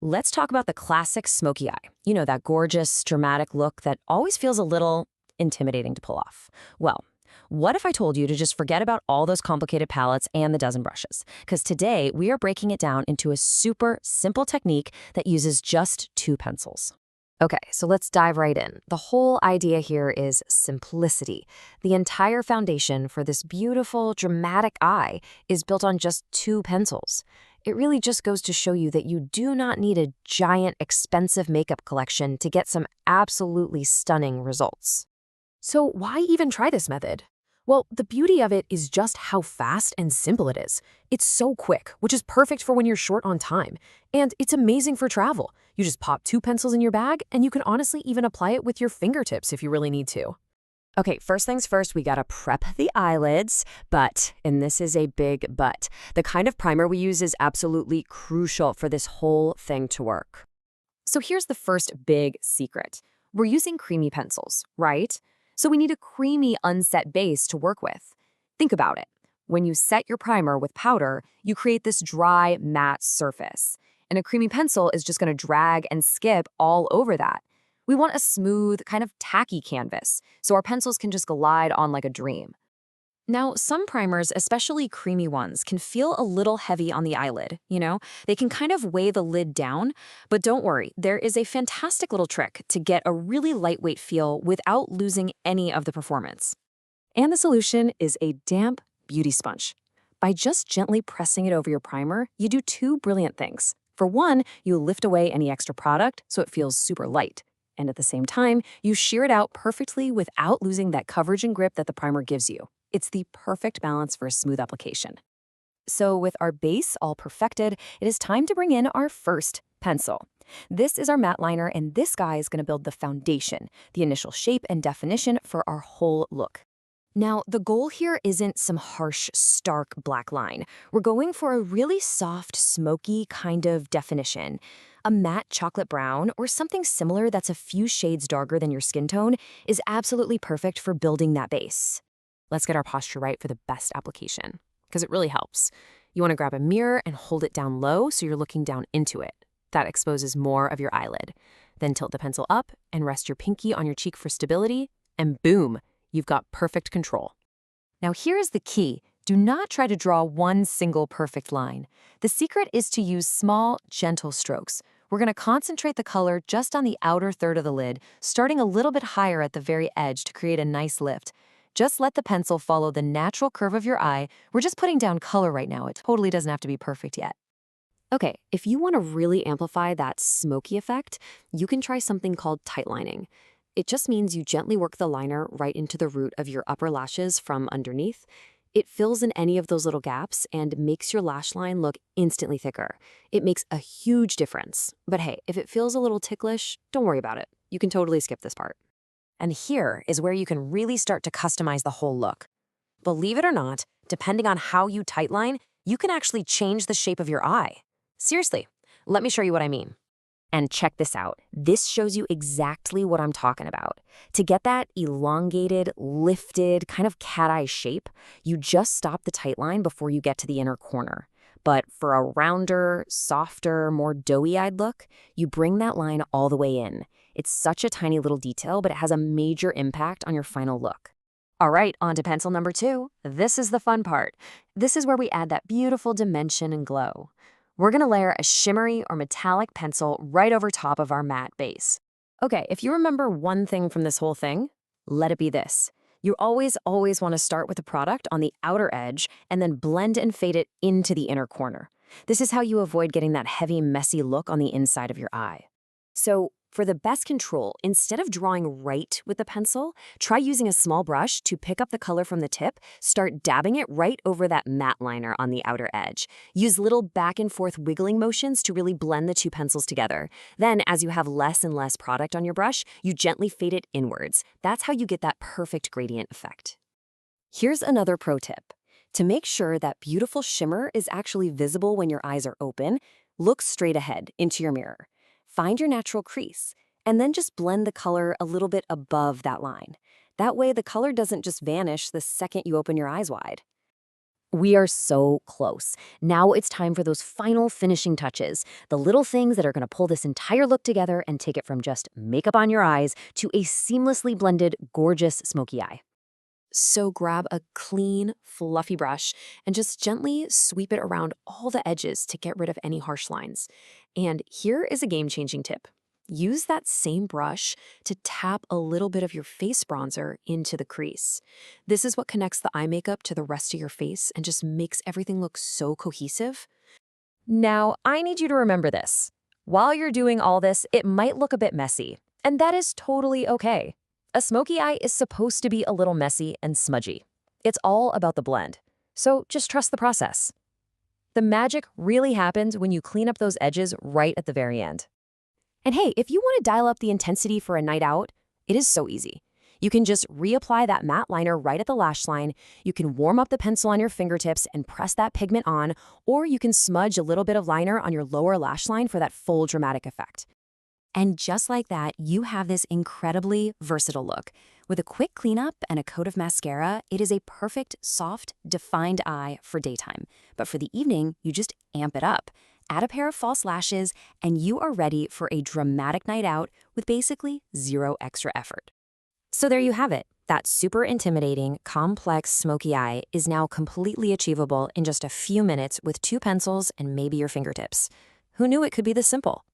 Let's talk about the classic smoky eye. You know, that gorgeous, dramatic look that always feels a little intimidating to pull off. Well, what if I told you to just forget about all those complicated palettes and the dozen brushes? Because today we are breaking it down into a super simple technique that uses just two pencils. Okay, so let's dive right in. The whole idea here is simplicity. The entire foundation for this beautiful, dramatic eye is built on just two pencils. It really just goes to show you that you do not need a giant, expensive makeup collection to get some absolutely stunning results. So why even try this method? Well, the beauty of it is just how fast and simple it is. It's so quick, which is perfect for when you're short on time. And it's amazing for travel. You just pop two pencils in your bag, and you can honestly even apply it with your fingertips if you really need to. Okay, first things first, we gotta prep the eyelids, but, and this is a big but, the kind of primer we use is absolutely crucial for this whole thing to work. So here's the first big secret. We're using creamy pencils, right? So we need a creamy unset base to work with. Think about it. When you set your primer with powder, you create this dry, matte surface. And a creamy pencil is just going to drag and skip all over that. We want a smooth, kind of tacky canvas, so our pencils can just glide on like a dream. Now, some primers, especially creamy ones, can feel a little heavy on the eyelid, you know? They can kind of weigh the lid down, but don't worry, there is a fantastic little trick to get a really lightweight feel without losing any of the performance. And the solution is a damp beauty sponge. By just gently pressing it over your primer, you do two brilliant things. For one, you lift away any extra product so it feels super light. And at the same time, you shear it out perfectly without losing that coverage and grip that the primer gives you. It's the perfect balance for a smooth application. So with our base all perfected, it is time to bring in our first pencil. This is our matte liner, and this guy is going to build the foundation, the initial shape and definition for our whole look. Now, the goal here isn't some harsh, stark black line. We're going for a really soft, smoky kind of definition. A matte chocolate brown or something similar that's a few shades darker than your skin tone is absolutely perfect for building that base. Let's get our posture right for the best application, because it really helps. You want to grab a mirror and hold it down low so you're looking down into it. That exposes more of your eyelid. Then tilt the pencil up and rest your pinky on your cheek for stability, and boom, you've got perfect control. Now here's the key. Do not try to draw one single perfect line. The secret is to use small, gentle strokes. We're going to concentrate the color just on the outer third of the lid, starting a little bit higher at the very edge to create a nice lift. Just let the pencil follow the natural curve of your eye. We're just putting down color right now. It totally doesn't have to be perfect yet. Okay, if you want to really amplify that smoky effect, you can try something called tight lining. It just means you gently work the liner right into the root of your upper lashes from underneath. It fills in any of those little gaps and makes your lash line look instantly thicker. It makes a huge difference. But hey, if it feels a little ticklish, don't worry about it. You can totally skip this part. And here is where you can really start to customize the whole look. Believe it or not, depending on how you tightline, you can actually change the shape of your eye. Seriously, let me show you what I mean. And check this out. This shows you exactly what I'm talking about. To get that elongated, lifted, kind of cat eye shape, you just stop the tightline before you get to the inner corner. But for a rounder, softer, more doughy-eyed look, you bring that line all the way in. It's such a tiny little detail, but it has a major impact on your final look. All right, on to pencil number 2. This is the fun part. This is where we add that beautiful dimension and glow. We're going to layer a shimmery or metallic pencil right over top of our matte base. Okay, if you remember one thing from this whole thing, let it be this. You always want to start with the product on the outer edge and then blend and fade it into the inner corner. This is how you avoid getting that heavy, messy look on the inside of your eye. So, for the best control, instead of drawing right with the pencil, try using a small brush to pick up the color from the tip, start dabbing it right over that matte liner on the outer edge. Use little back and forth wiggling motions to really blend the two pencils together. Then, as you have less and less product on your brush, you gently fade it inwards. That's how you get that perfect gradient effect. Here's another pro tip. To make sure that beautiful shimmer is actually visible when your eyes are open, look straight ahead into your mirror. Find your natural crease, and then just blend the color a little bit above that line. That way, the color doesn't just vanish the second you open your eyes wide. We are so close. Now it's time for those final finishing touches, the little things that are going to pull this entire look together and take it from just makeup on your eyes to a seamlessly blended, gorgeous smoky eye. So grab a clean, fluffy brush and just gently sweep it around all the edges to get rid of any harsh lines. And here is a game-changing tip. Use that same brush to tap a little bit of your face bronzer into the crease. This is what connects the eye makeup to the rest of your face and just makes everything look so cohesive. Now, I need you to remember this. While you're doing all this, it might look a bit messy, and that is totally okay. A smoky eye is supposed to be a little messy and smudgy. It's all about the blend, so just trust the process. The magic really happens when you clean up those edges right at the very end. And hey, if you want to dial up the intensity for a night out, it is so easy. You can just reapply that matte liner right at the lash line, you can warm up the pencil on your fingertips and press that pigment on, or you can smudge a little bit of liner on your lower lash line for that full dramatic effect. And just like that, you have this incredibly versatile look. With a quick cleanup and a coat of mascara, it is a perfect, soft, defined eye for daytime. But for the evening, you just amp it up. Add a pair of false lashes, and you are ready for a dramatic night out with basically zero extra effort. So there you have it. That super intimidating, complex smoky eye is now completely achievable in just a few minutes with 2 pencils and maybe your fingertips. Who knew it could be this simple?